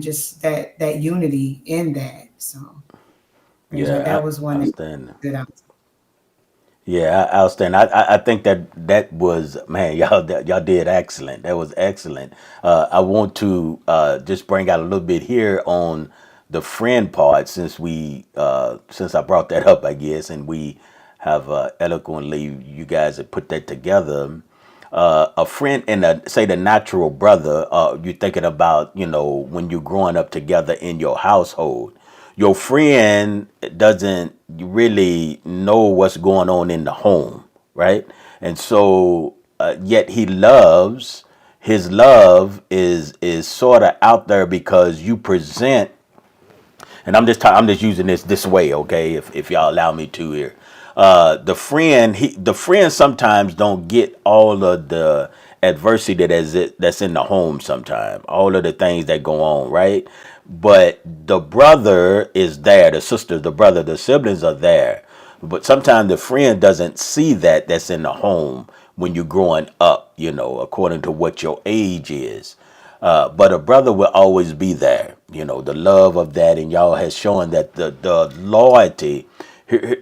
just that unity in that. So Yeah. that was one Outstanding. that I Yeah, outstanding. I think that was, man, y'all did excellent. That was excellent. I want to just bring out a little bit here on the friend part, since I brought that up, I guess, and we have eloquently, you guys have put that together. A friend and say the natural brother. You're thinking about, when you're growing up together in your household, your friend doesn't really know what's going on in the home, right? And so, yet he loves. His love is sort of out there because you present, and I'm just using this way, okay? If y'all allow me to here, the friend sometimes don't get all of the adversity that's in the home. Sometimes all of the things that go on, right? But the brother is there, the sister, the brother, the siblings are there. But sometimes the friend doesn't see that's in the home when you're growing up, according to what your age is. But a brother will always be there. The love of that, and y'all has shown that the loyalty.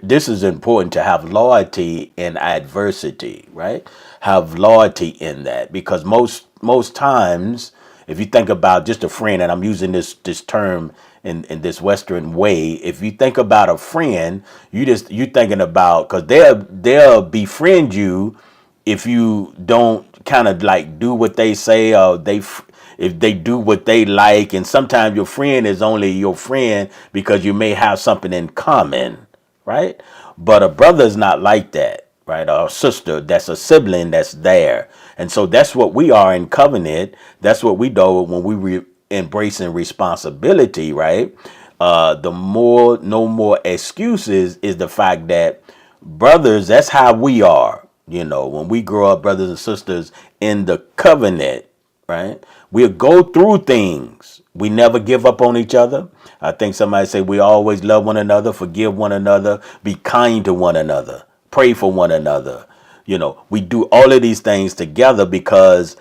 This is important to have loyalty in adversity, right? Have loyalty in that, because most times, if you think about just a friend, and I'm using this term in this Western way, if you think about a friend, you thinking about, because they'll befriend you if you don't kind of like do what they say, or if they do what they like. And sometimes your friend is only your friend because you may have something in common, right? But a brother is not like that, right? Or a sister, that's a sibling that's there. And so that's what we are in covenant. That's what we do when we embracing responsibility, right? No more excuses is the fact that brothers, that's how we are. When we grow up, brothers and sisters in the covenant, right? We'll go through things. We never give up on each other. I think somebody say we always love one another, forgive one another, be kind to one another, pray for one another. We do all of these things together because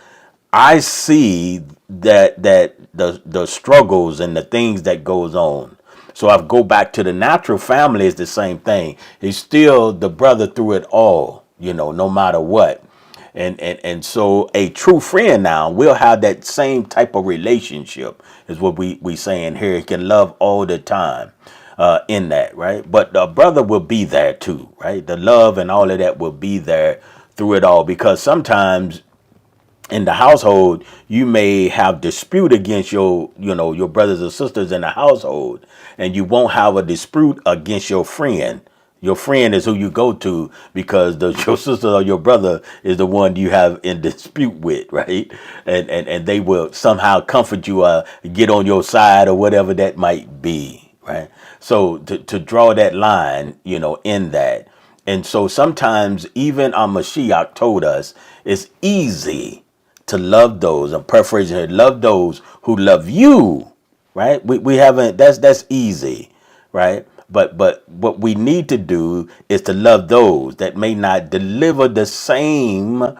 I see that the struggles and the things that goes on. So I go back to the natural family is the same thing. He's still the brother through it all. no matter what. And so a true friend now will have that same type of relationship is what we saying here. He can love all the time in that, right? But the brother will be there too, right? The love and all of that will be there through it all, because sometimes in the household you may have dispute against your brothers or sisters in the household, and you won't have a dispute against your friend. Your friend is who you go to, because your sister or your brother is the one you have in dispute with, right? And they will somehow comfort you, get on your side or whatever that might be, right? So to draw that line, in that. And so sometimes even our Mashiach told us it's easy to love those, I'm paraphrasing here, love those who love you, right? We haven't, that's easy, right? But what we need to do is to love those that may not deliver the same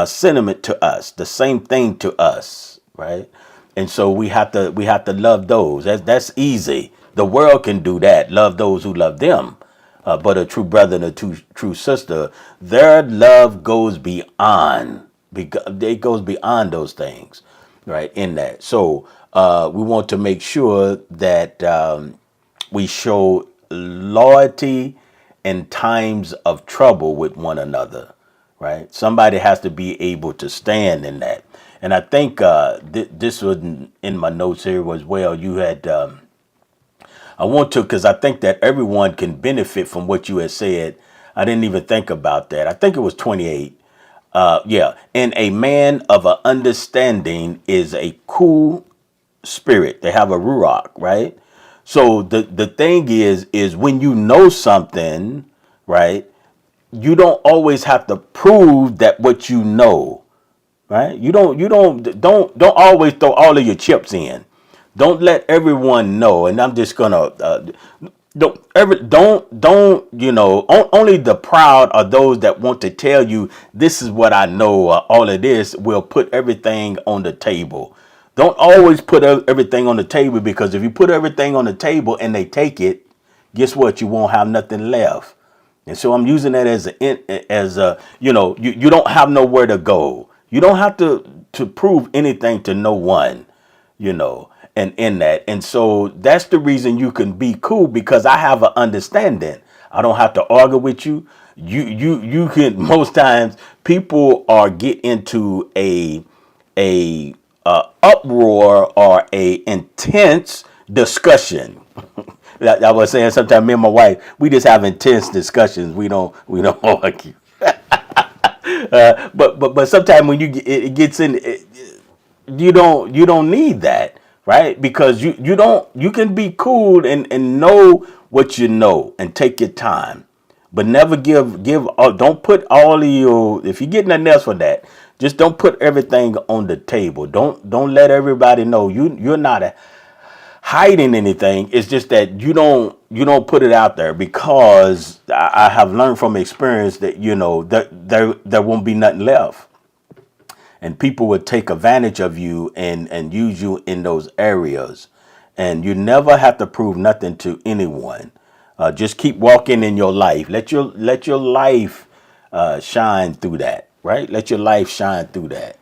sentiment to us, the same thing to us, right? And so we have to love those. That's easy. The world can do that. Love those who love them. But a true brother and a true sister, their love goes beyond. It goes beyond those things, right? In that, so we want to make sure that we show loyalty in times of trouble with one another, right? Somebody has to be able to stand in that. And I think this was in my notes here as well. You had. I want to, because I think that everyone can benefit from what you had said. I didn't even think about that. I think it was 28. Yeah. And a man of a understanding is a cool spirit. They have a ruach, right? So the thing is when you know something, right, you don't always have to prove that what you know, right? You don't always throw all of your chips in. Don't let everyone know. And I'm just gonna only the proud are those that want to tell you this is what I know. All of this will put everything on the table. Don't always put everything on the table, because if you put everything on the table and they take it, guess what? You won't have nothing left. And so I'm using that as a you don't have nowhere to go. You don't have to prove anything to no one, and in that. And so that's the reason you can be cool, because I have an understanding. I don't have to argue with you. You can, most times people are get into a uproar or a intense discussion. I was saying sometimes me and my wife, we just have intense discussions. We don't argue. But sometimes when it gets in, you don't need that, right? Because you can be cool and know what you know and take your time, but never don't put all of your, if you're getting a nails for that, just don't put everything on the table. Don't let everybody know you're not hiding anything. It's just that you don't put it out there, because I have learned from experience that that there won't be nothing left, and people would take advantage of you and use you in those areas, and you never have to prove nothing to anyone. Just keep walking in your life. Let your life shine through that, right? Let your life shine through that.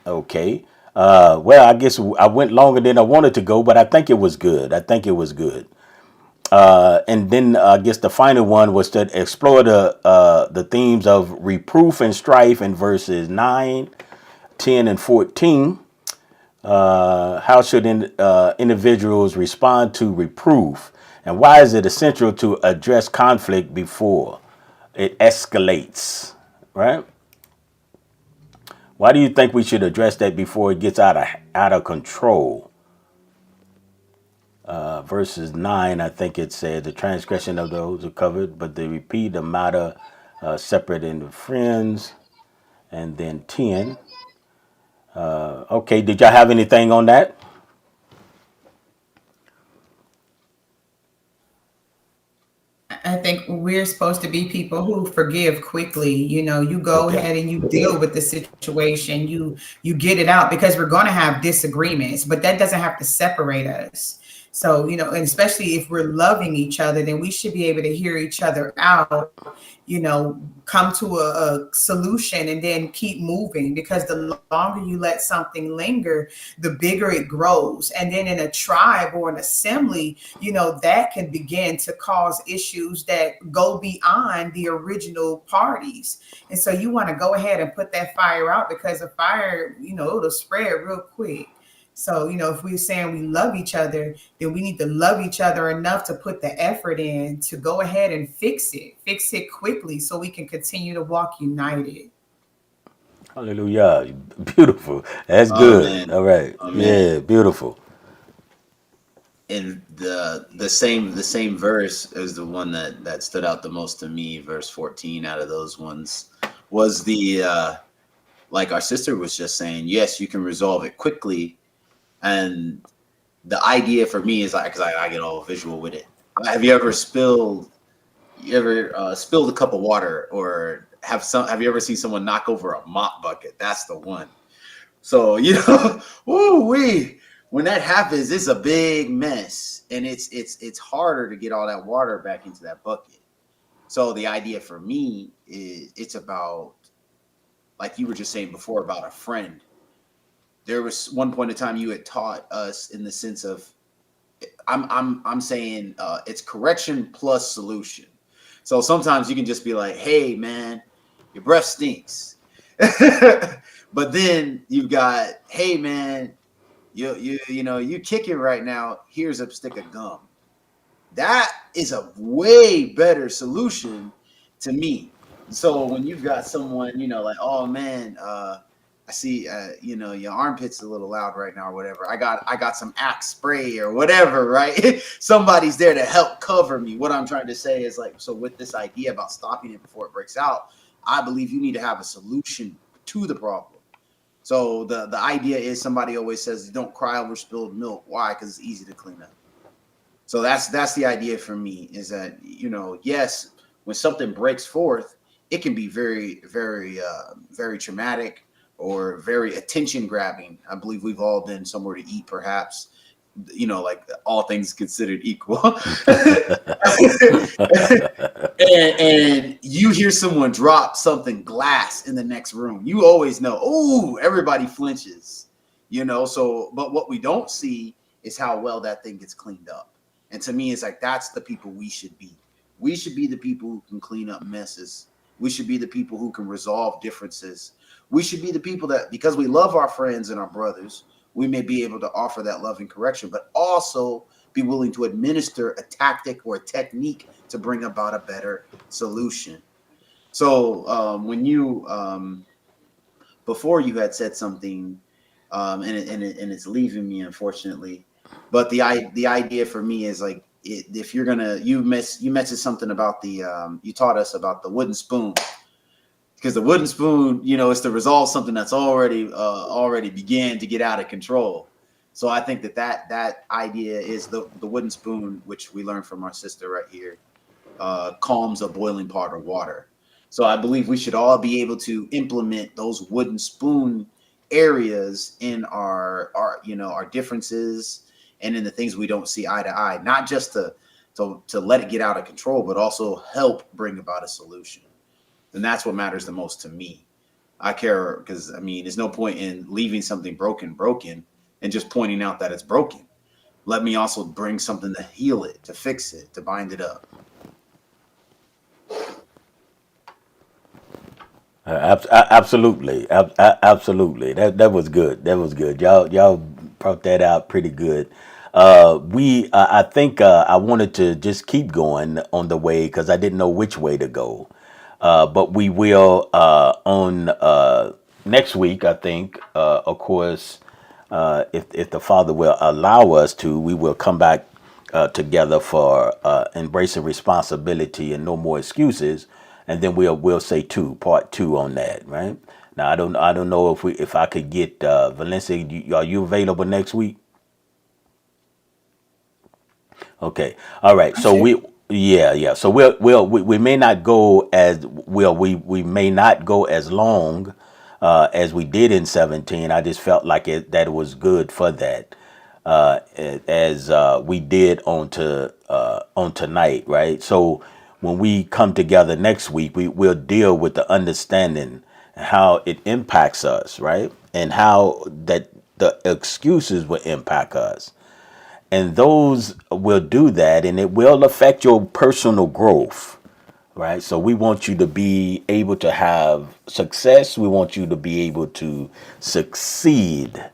Okay. Well, I guess I went longer than I wanted to go, but I think it was good. I think it was good. And then I guess the final one was to explore the themes of reproof and strife in verses 9, 10, and 14. How should individuals respond to reproof? And why is it essential to address conflict before it escalates? Right? Why do you think we should address that before it gets out of control? Verses 9, I think it said, the transgression of those are covered, but they repeat the matter separate into friends. And then 10. Okay, did y'all have anything on that? I think we're supposed to be people who forgive quickly. You go Okay. ahead and you deal with the situation. You get it out, because we're going to have disagreements, but that doesn't have to separate us. So, and especially if we're loving each other, then we should be able to hear each other out, come to a solution and then keep moving, because the longer you let something linger, the bigger it grows. And then in a tribe or an assembly, that can begin to cause issues that go beyond the original parties. And so you want to go ahead and put that fire out, because a fire, it'll spread real quick. So, if we're saying we love each other, then we need to love each other enough to put the effort in to go ahead and fix it quickly so we can continue to walk united. Hallelujah. Beautiful. That's good. Amen. All right. Amen. Yeah, beautiful. And the same verse is the one that stood out the most to me. Verse 14 out of those ones was the like our sister was just saying. Yes, you can resolve it quickly, and the idea for me is like, because I get all visual with it. Have you ever spilled? You ever spilled a cup of water, or have you ever seen someone knock over a mop bucket? That's the one. So woo wee. When that happens, it's a big mess, and it's harder to get all that water back into that bucket. So the idea for me is it's about, like you were just saying before, about a friend. There was one point in time you had taught us in the sense of, I'm saying it's correction plus solution. So sometimes you can just be like, hey man, your breath stinks. But then you've got, hey man, you kicking right now. Here's a stick of gum. That is a way better solution to me. So when you've got someone, like, oh man, I see, your armpit's a little loud right now or whatever. I got some Axe spray or whatever, right? Somebody's there to help cover me. What I'm trying to say is, like, so with this idea about stopping it before it breaks out, I believe you need to have a solution to the problem. So the idea is, somebody always says, don't cry over spilled milk. Why? Because it's easy to clean up. So that's the idea for me, is that, yes, when something breaks forth, it can be very, very, very traumatic or very attention grabbing. I believe we've all been somewhere to eat, perhaps, like all things considered equal. and you hear someone drop something glass in the next room. You always know, oh, everybody flinches, So, but what we don't see is how well that thing gets cleaned up. And to me, it's like, that's the people we should be. We should be the people who can clean up messes. We should be the people who can resolve differences. We should be the people that, because we love our friends and our brothers, we may be able to offer that love and correction, but also be willing to administer a tactic or a technique to bring about a better solution. So when you, before you had said something, and it's leaving me, unfortunately, but the idea for me is, like, if you're gonna, you mentioned something about you taught us about the wooden spoon, because the wooden spoon, is to resolve something that's already began to get out of control. So I think that idea is the wooden spoon, which we learned from our sister right here, calms a boiling pot of water. So I believe we should all be able to implement those wooden spoon areas in our differences, and in the things we don't see eye to eye, not just to let it get out of control, but also help bring about a solution. And that's what matters the most to me. I care, because there's no point in leaving something broken and just pointing out that it's broken. Let me also bring something to heal it, to fix it, to bind it up. Absolutely, absolutely. That was good. That was good. Y'all brought that out pretty good. I think I wanted to just keep going on the way, because I didn't know which way to go. But we will on next week, I think. Of course, if the Father will allow us to, we will come back together for embracing responsibility and no more excuses, and then we'll say part two on that. Right now, I don't know if I could get Valencia. Are you available next week? Okay. All right. I'm So here. yeah. So we may not go as we may not go as long as we did in 17. I just felt like that it was good for that. as we did on tonight, right? So when we come together next week, will deal with the understanding how it impacts us, right? And how that the excuses will impact us. And those will do that, and it will affect your personal growth, right? So we want you to be able to have success. We want you to be able to succeed.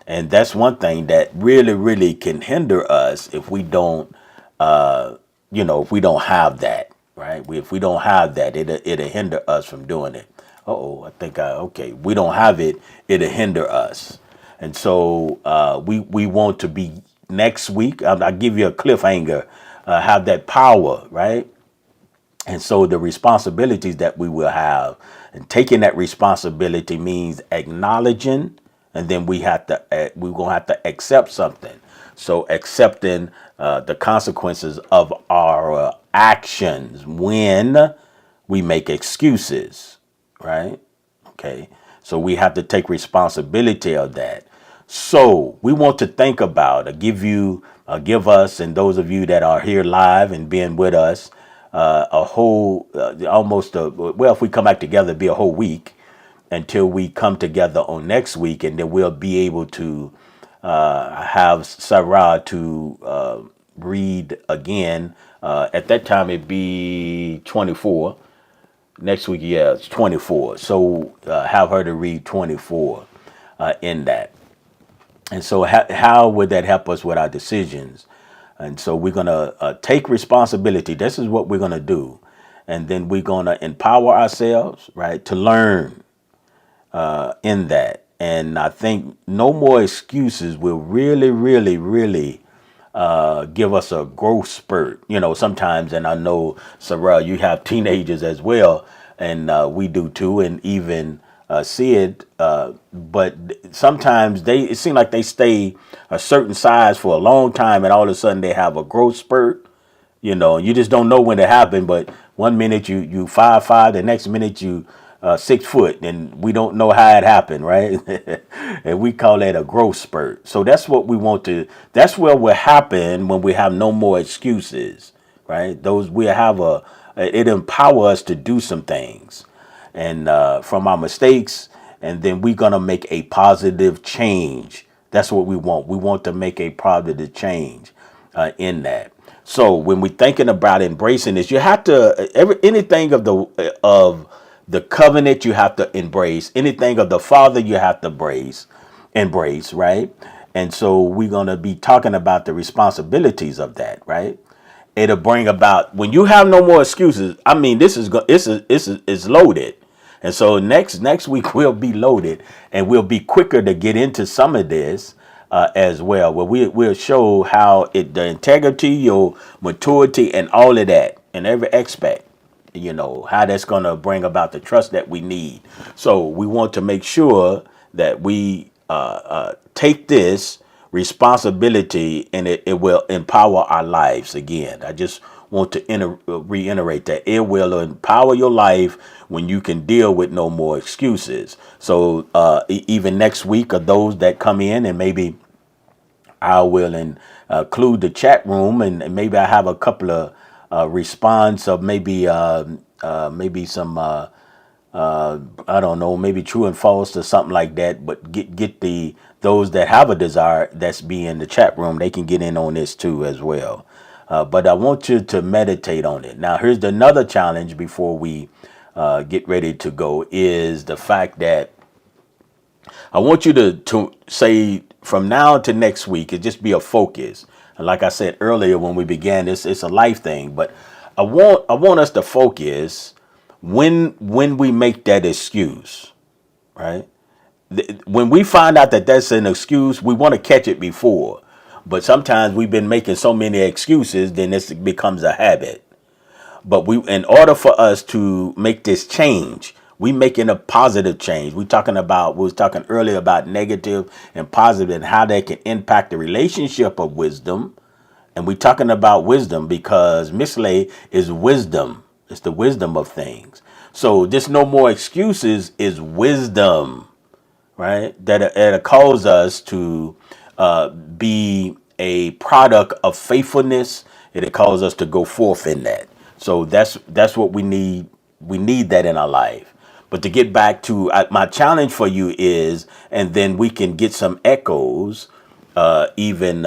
And that's one thing that really, really can hinder us if we don't, if we don't have that, right? If we don't have that, it'll hinder us from doing it. Oh, I think okay. We don't have it, it'll hinder us. And so we want to be next week. I'll give you a cliffhanger, have that power, right? And so the responsibilities that we will have, and taking that responsibility means acknowledging, and then we're gonna have to accept something. So accepting the consequences of our actions when we make excuses, right? Okay. So we have to take responsibility of that. So we want to think about, give us, and those of you that are here live and being with us, a whole, well, if we come back together, it'll be a whole week until we come together on next week, and then we'll be able to have Sarah to read again. At that time, it'd be 24. Next week, yeah, it's 24. So have her to read 24 in that. And so how would that help us with our decisions? And so we're going to take responsibility. This is what we're going to do. And then we're going to empower ourselves, right, to learn in that. And I think no more excuses will really, really, really give us a growth spurt. Sometimes, and I know, Sarah, you have teenagers as well, and we do too, and even Sid. But sometimes it seems like they stay a certain size for a long time, and all of a sudden they have a growth spurt. You just don't know when it happened. But one minute you 5'5", the next minute you 6 foot, and we don't know how it happened, right? And we call that a growth spurt. So that's what we want to. That's what will happen when we have no more excuses, right? Those we have it empower us to do some things, and from our mistakes, and then we're gonna make a positive change. That's what we want. We want to make a positive change in that. So when we're thinking about embracing this, you have to anything of the covenant you have to embrace. Anything of the Father you have to embrace, right? And so we're gonna be talking about the responsibilities of that, right? It'll bring about when you have no more excuses. I mean, this is loaded, and so next week we'll be loaded, and we'll be quicker to get into some of this as well. Where we'll show how the integrity, your maturity, and all of that, in every aspect. How that's going to bring about the trust that we need. So we want to make sure that we take this responsibility, and it will empower our lives. Again, I just want to reiterate that it will empower your life when you can deal with no more excuses. So even next week, of those that come in, and maybe I will include the chat room, and maybe I have a couple of response of maybe some I don't know, maybe true and false or something like that. But get those that have a desire that's be in the chat room, they can get in on this too as well. But I want you to meditate on it. Now, here's another challenge before we get ready to go, is the fact that I want you to say from now to next week, it just be a focus. And like I said earlier when we began this, it's a life thing. But I want us to focus when we make that excuse, right? When we find out that that's an excuse, we want to catch it before. But sometimes we've been making so many excuses, then this becomes a habit. But in order for us to make this change, we making a positive change. We was talking earlier about negative and positive, and how they can impact the relationship of wisdom. And we're talking about wisdom because Mislay is wisdom. It's the wisdom of things. So just no more excuses is wisdom, right? That cause us to be a product of faithfulness. It calls us to go forth in that. So that's what we need. We need that in our life. But to get back to my challenge for you is, and then we can get some echoes, even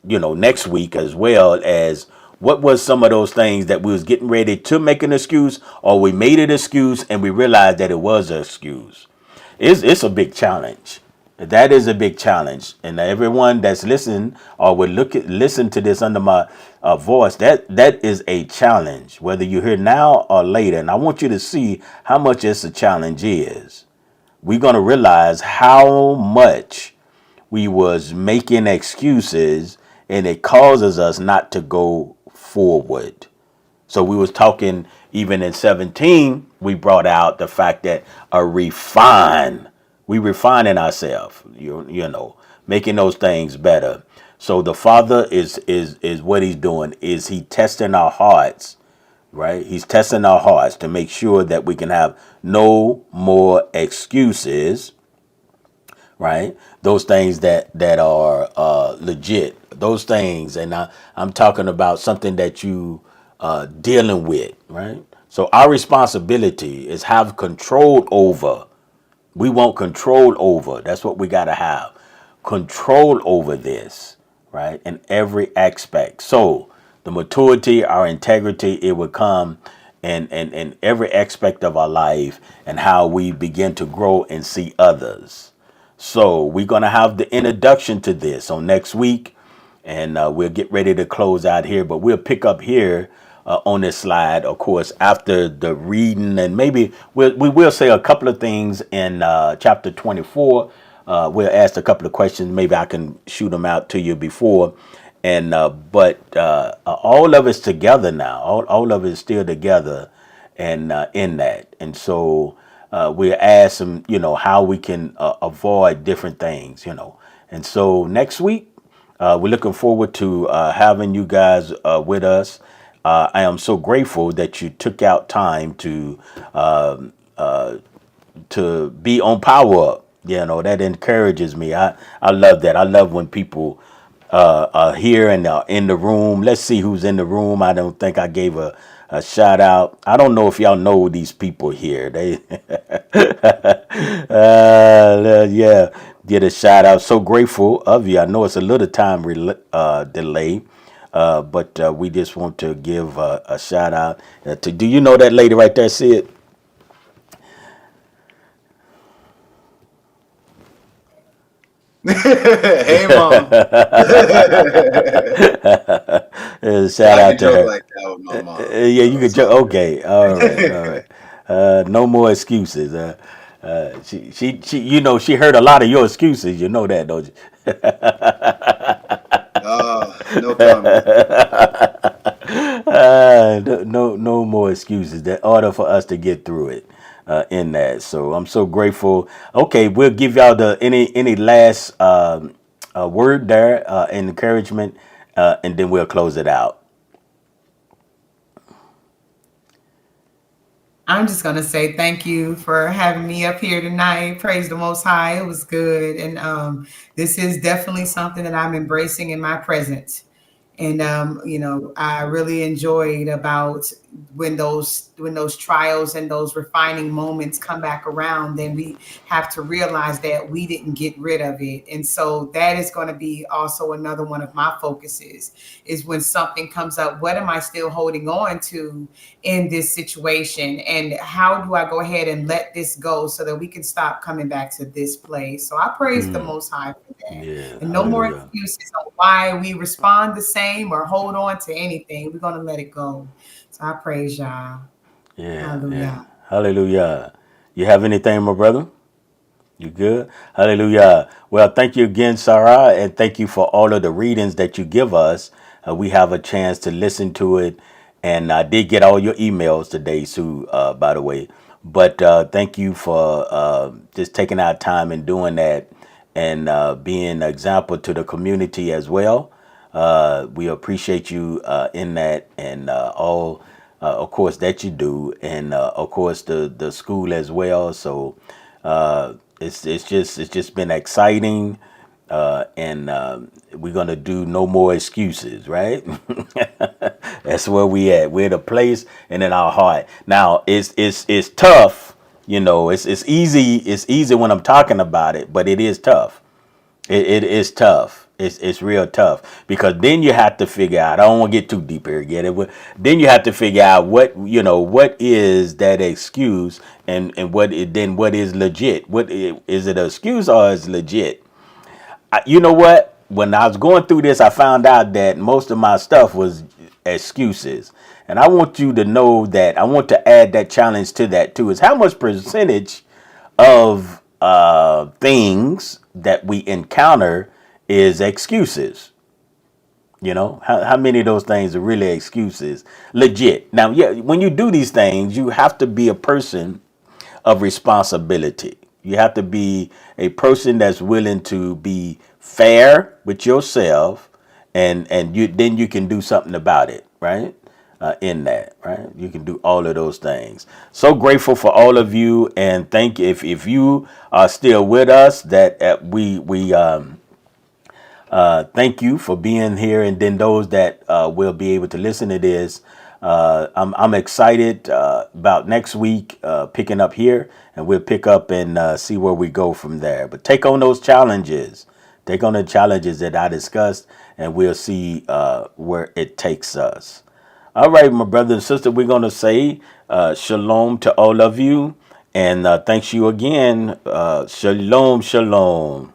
next week, as well as what was some of those things that we was getting ready to make an excuse, or we made an excuse and we realized that it was an excuse. It's a big challenge. That is a big challenge, and everyone that's listening or would listen to this under my voice, that is a challenge, whether you're here now or later. And I want you to see how much it's a challenge is. We're gonna realize how much we was making excuses, and it causes us not to go forward. So we was talking even in 17, we brought out the fact that we refining ourselves, making those things better. So the Father is what he's doing is he testing our hearts, right? He's testing our hearts to make sure that we can have no more excuses, right? Those things that are legit, those things, and I'm talking about something that you dealing with, right? So our responsibility is have control over. We want control over. That's what we got to have. Control over this, right? In every aspect. So the maturity, our integrity, it would come in every aspect of our life and how we begin to grow and see others. So we're going to have the introduction to this on next week, and we'll get ready to close out here, but we'll pick up here on this slide, of course, after the reading, and maybe we will say a couple of things in chapter 24. We'll ask a couple of questions. Maybe I can shoot them out to you before, and but all of it's together now. All of it is still together, and in that, and so we'll ask them, how we can avoid different things, and so next week. We're looking forward to having you guys with us. I am so grateful that you took out time to be on Power Up. That encourages me. I love that. I love when people are here and are in the room. Let's see who's in the room. I don't think I gave a shout out. I don't know if y'all know these people here. They, yeah, get a shout out. So grateful of you. I know it's a little time delay, but we just want to give a shout out to. Do you know that lady right there, Sid? Hey, mom. Shout I out can to joke her. like that with my mom. Yeah, you could It's joke. all Okay, all right, all right. No more excuses. She, she heard a lot of your excuses. You know that, don't you? no comment. No more excuses. That order for us to get through it. In that, so I'm so grateful. Okay, we'll give y'all the any last word there, encouragement, and then we'll close it out. I'm just going to say thank you for having me up here tonight. Praise the Most High. It was good. And this is definitely something that I'm embracing in my present. And I really enjoyed about when those trials and those refining moments come back around, then we have to realize that we didn't get rid of it. And so that is going to be also another one of my focuses is when something comes up, what am I still holding on to in this situation? And how do I go ahead and let this go so that we can stop coming back to this place? So I praise the Most High for that. Yeah, And no more hallelujah. excuses on why we respond the same or hold on to anything. We're going to let it go. So I praise y'all. Yeah, yeah, Hallelujah. hallelujah. You have anything, my brother? You good? Hallelujah. Well, thank you again, Sarah, and thank you for all of the readings that you give us. We have a chance to listen to it, and I did get all your emails today, Sue, by the way. But thank you for just taking our time and doing that, and being an example to the community as well. We appreciate you in that, and all, of course, that you do, and of course the school as well. So it's just been exciting, and we're gonna do no more excuses, right? That's where we at. We're the place and in our heart. Now it's tough, you know. It's easy. It's easy when I'm talking about it, but it is tough. It is tough. It's real tough because then you have to figure out. I don't want to get too deep here, get it? But then you have to figure out what is that excuse and what is legit. Is it an excuse or is it legit? You know what? When I was going through this, I found out that most of my stuff was excuses. And I want you to know that I want to add that challenge to that too is how much percentage of things that we encounter is excuses. You know, how many of those things are really excuses? Legit. Now, yeah, when you do these things, you have to be a person of responsibility. You have to be a person that's willing to be fair with yourself, and you can do something about it, right? In that, right? You can do all of those things. So grateful for all of you, and thank you if you are still with us. That we thank you for being here, and then those that will be able to listen to this. I'm excited about next week picking up here, and we'll pick up and see where we go from there. But take on those challenges. Take on the challenges that I discussed, and we'll see where it takes us. All right, my brother and sister, we're going to say shalom to all of you. And thanks you again. Shalom, shalom.